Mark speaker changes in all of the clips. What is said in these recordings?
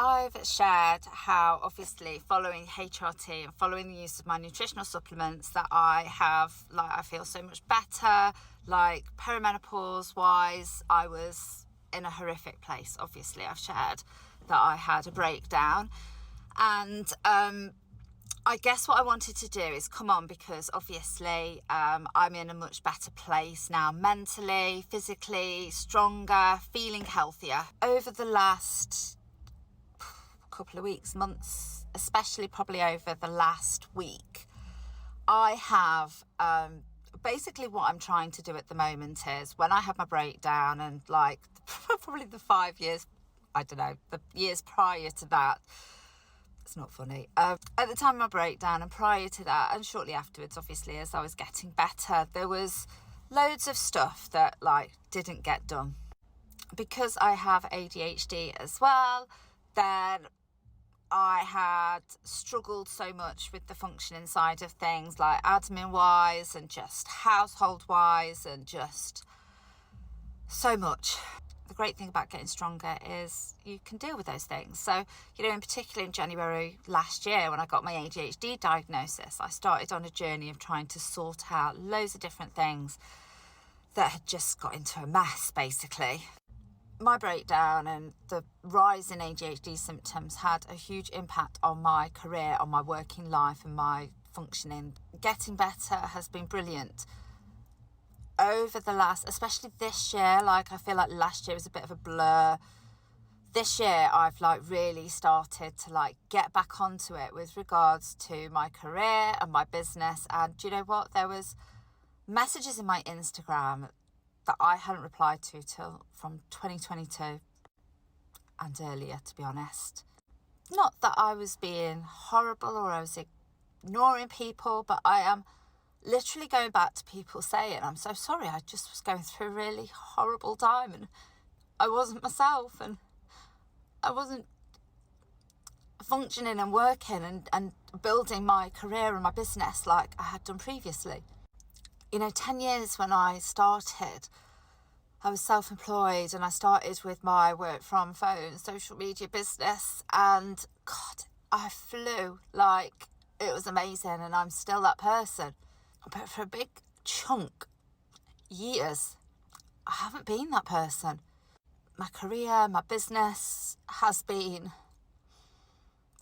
Speaker 1: I've shared how obviously following HRT and following the use of my nutritional supplements that I feel so much better. Like perimenopause wise, I was in a horrific place. Obviously I've shared that I had a breakdown, and I guess what I wanted to do is come on because obviously I'm in a much better place now, mentally, physically, stronger, feeling healthier. Over the last couple of weeks, months, especially probably over the last week, I have basically what I'm trying to do at the moment is when I had my breakdown, and like probably the 5 years, I don't know, the years prior to that, it's not funny, at the time of my breakdown and prior to that and shortly afterwards, obviously as I was getting better, there was loads of stuff that like didn't get done. Because I have ADHD as well, then I had struggled so much with the functioning side of things, like admin wise and just household wise, and just so much. The great thing about getting stronger is you can deal with those things. So, in particular in January last year when I got my ADHD diagnosis, I started on a journey of trying to sort out loads of different things that had just got into a mess, basically. My breakdown and the rise in ADHD symptoms had a huge impact on my career, on my working life and my functioning. Getting better has been brilliant. Over the last, especially this year, like I feel like last year was a bit of a blur. This year I've like really started to like get back onto it with regards to my career and my business. And do you know what? There was messages in my Instagram that I hadn't replied to till from 2022 and earlier, to be honest. Not that I was being horrible or I was ignoring people, but I am literally going back to people saying, I'm so sorry, I just was going through a really horrible time and I wasn't myself and I wasn't functioning and working and building my career and my business like I had done previously. 10 years when I started, I was self-employed and I started with my work from phone, social media business, and God, I flew like it was amazing and I'm still that person. But for a big chunk, years, I haven't been that person. My career, my business has been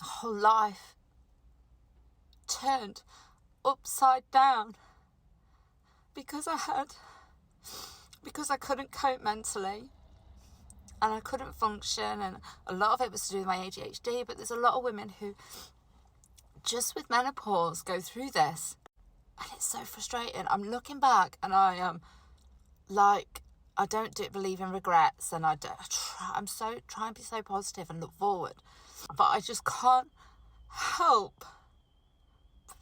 Speaker 1: a whole life turned upside down because I couldn't cope mentally and I couldn't function, and a lot of it was to do with my ADHD, but there's a lot of women who just with menopause go through this and it's so frustrating. I'm looking back and I am like, I don't believe in regrets, and I'm so trying to be so positive and look forward, but I just can't help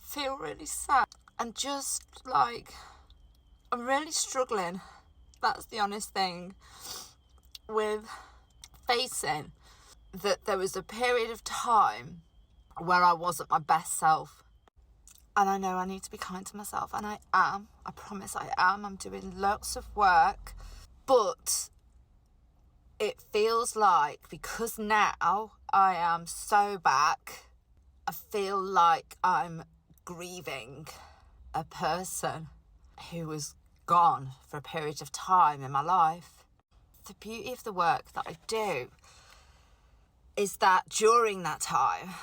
Speaker 1: feel really sad and just like I'm really struggling, that's the honest thing, with facing that there was a period of time where I wasn't my best self. And I know I need to be kind to myself, and I am. I promise I am. I'm doing lots of work, but it feels like because now I am so back, I feel like I'm grieving a person who was gone for a period of time in my life. The beauty of the work that I do is that during that time,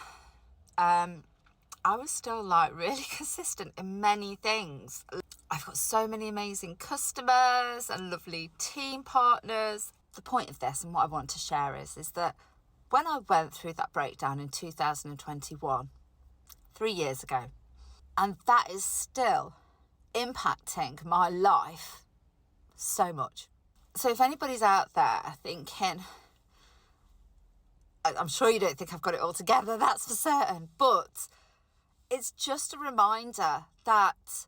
Speaker 1: I was still like really consistent in many things. I've got so many amazing customers and lovely team partners. The point of this and what I want to share is that when I went through that breakdown in 2021, 3 years ago, and that is still impacting my life so much. So if anybody's out there thinking, I'm sure you don't think I've got it all together, that's for certain, but it's just a reminder that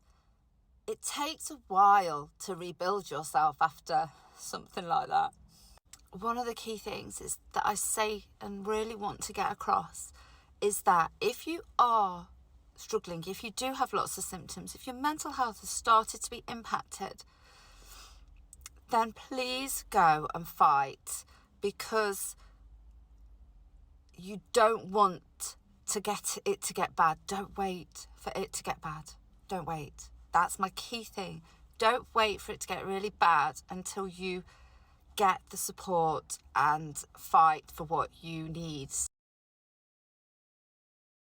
Speaker 1: it takes a while to rebuild yourself after something like that. One of the key things is that I say and really want to get across is that if you are struggling, if you do have lots of symptoms, if your mental health has started to be impacted, then please go and fight, because you don't want to get bad. Don't wait for it to get bad. Don't wait. That's my key thing. Don't wait for it to get really bad until you get the support and fight for what you need.